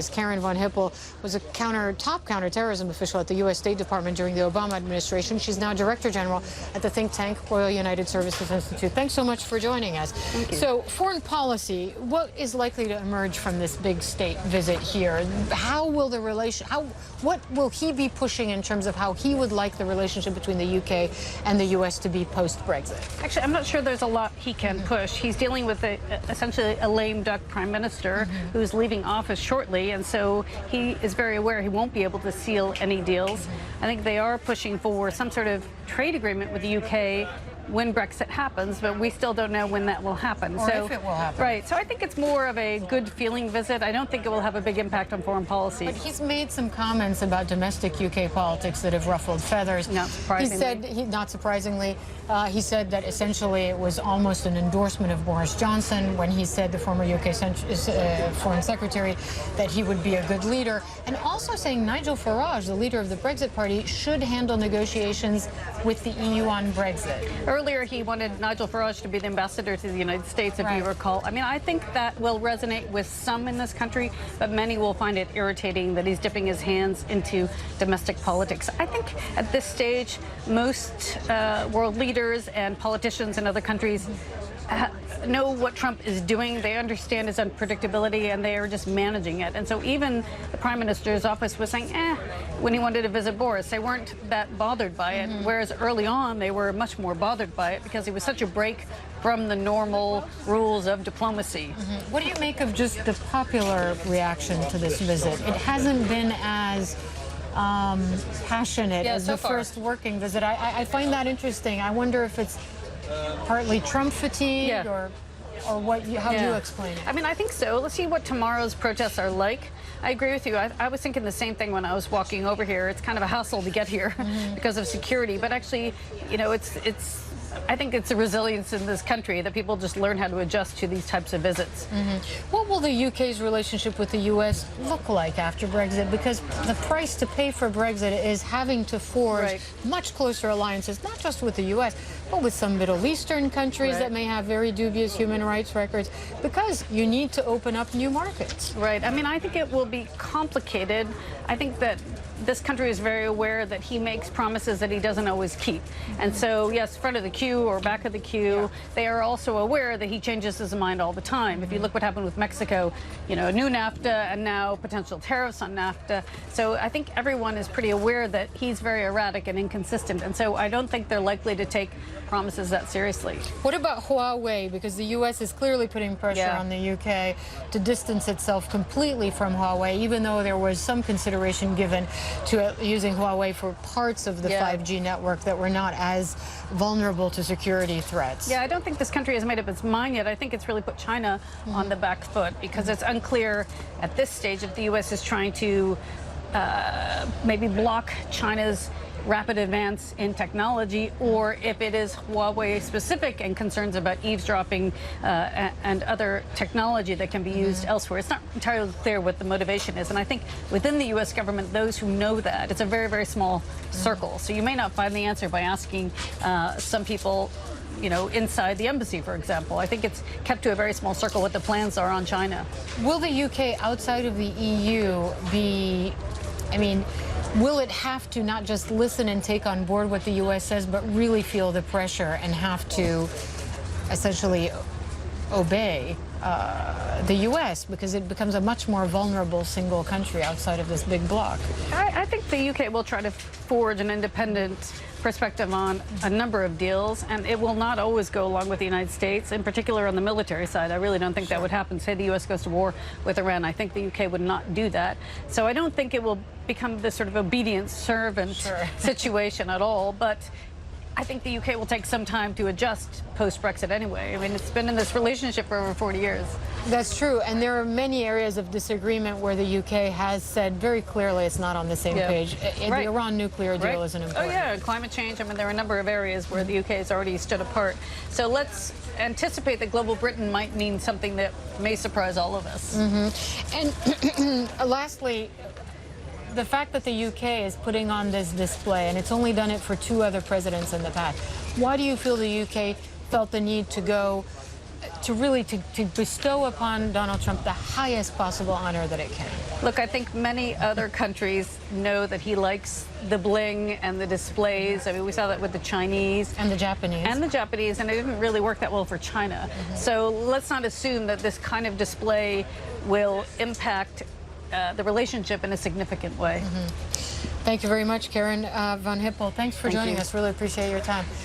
Karin von Hippel was a top counterterrorism official at the U.S. State Department during the Obama administration. She's now Director General at the think tank Royal United Services Institute. Thanks so much for joining us. Thank you. So, foreign policy, what is likely to emerge from this big state visit here? How will the what will he be pushing in terms of how he would like the relationship between the UK and the U.S. to be post-Brexit? Actually, I'm not sure there's a lot he can push. He's dealing with essentially a lame duck prime minister who's leaving office shortly, and so he is very aware he won't be able to seal any deals. I think they are pushing for some sort of trade agreement with the UK when Brexit happens, but we still don't know when that will happen. Or if it will happen. Right. So I think it's more of a good feeling visit. I don't think it will have a big impact on foreign policy. But he's made some comments about domestic UK politics that have ruffled feathers. Not surprisingly. Not surprisingly, he said that essentially it was almost an endorsement of Boris Johnson when he said, the former UK Foreign Secretary, that he would be a good leader. And also saying Nigel Farage, the leader of the Brexit Party, should handle negotiations with the EU on Brexit. Earlier, he wanted Nigel Farage to be the ambassador to the United States, if you recall. I mean, I think that will resonate with some in this country, but many will find it irritating that he's dipping his hands into domestic politics. I think at this stage, most world leaders and politicians in other countries know what Trump is doing. They understand his unpredictability, and they are just managing it. And so even the Prime Minister's office was saying, when he wanted to visit Boris. They weren't that bothered by it, whereas early on they were much more bothered by it because it was such a break from the normal rules of diplomacy. What do you make of just the popular reaction to this visit? It hasn't been as passionate as the first working visit. I find that interesting. I wonder if it's partly Trump fatigue or what? How do you explain it? I mean, I think so. Let's see what tomorrow's protests are like. I agree with you. I was thinking the same thing when I was walking over here. It's kind of a hassle to get here because of security, but actually, you know, I think it's a resilience in this country that people just learn how to adjust to these types of visits. What will the UK's relationship with the US look like after Brexit? Because the price to pay for Brexit is having to forge much closer alliances, not just with the US, but with some Middle Eastern countries that may have very dubious human rights records, because you need to open up new markets. Right. I mean, I think it will be complicated. I think that this country is very aware that he makes promises that he doesn't always keep. And so, yes, front of the queue or back of the queue, they are also aware that he changes his mind all the time. If you look what happened with Mexico, you know, new NAFTA and now potential tariffs on NAFTA. So I think everyone is pretty aware that he's very erratic and inconsistent. And so I don't think they're likely to take promises that seriously. What about Huawei? Because the U.S. is clearly putting pressure on the UK to distance itself completely from Huawei, even though there was some consideration given to using Huawei for parts of the 5G network that were not as vulnerable to security threats. Yeah, I don't think this country has made up its mind yet. I think it's really put China on the back foot, because it's unclear at this stage if the U.S. is trying to maybe block China's rapid advance in technology, or if it is Huawei specific and concerns about eavesdropping and other technology that can be used elsewhere. It's not entirely clear what the motivation is, and I think within the U.S. government, those who know that, it's a very, very small circle. So you may not find the answer by asking some people, you know, inside the embassy, for example. I think it's kept to a very small circle what the plans are on China. Will the UK outside of the EU be, I mean, will it have to not just listen and take on board what the U.S. says, but really feel the pressure and have to essentially obey the U.S. because it becomes a much more vulnerable single country outside of this big bloc? I think the UK will try to forge an independent perspective on a number of deals, and it will not always go along with the United States, in particular on the military side. I really don't think that would happen. Say the U.S. goes to war with Iran, I think the UK would not do that. So I don't think it will become this sort of obedient servant situation at all, but I think the UK will take some time to adjust post-Brexit anyway. I mean, it's been in this relationship for over 40 years. That's true, and there are many areas of disagreement where the UK has said very clearly it's not on the same page. The Iran nuclear deal isn't important. Oh yeah, climate change. I mean, there are a number of areas where the UK has already stood apart. So let's anticipate that global Britain might mean something that may surprise all of us. And lastly, the fact that the UK is putting on this display, and it's only done it for 2 other presidents in the past, why do you feel the UK felt the need to go to bestow upon Donald Trump the highest possible honor that it can? Look, I think many other countries know that he likes the bling and the displays. I mean, we saw that with the Chinese. And the Japanese. And the Japanese, and it didn't really work that well for China. So let's not assume that this kind of display will impact the relationship in a significant way. Thank you very much, Karin von Hippel. Thanks for joining us. Really appreciate your time.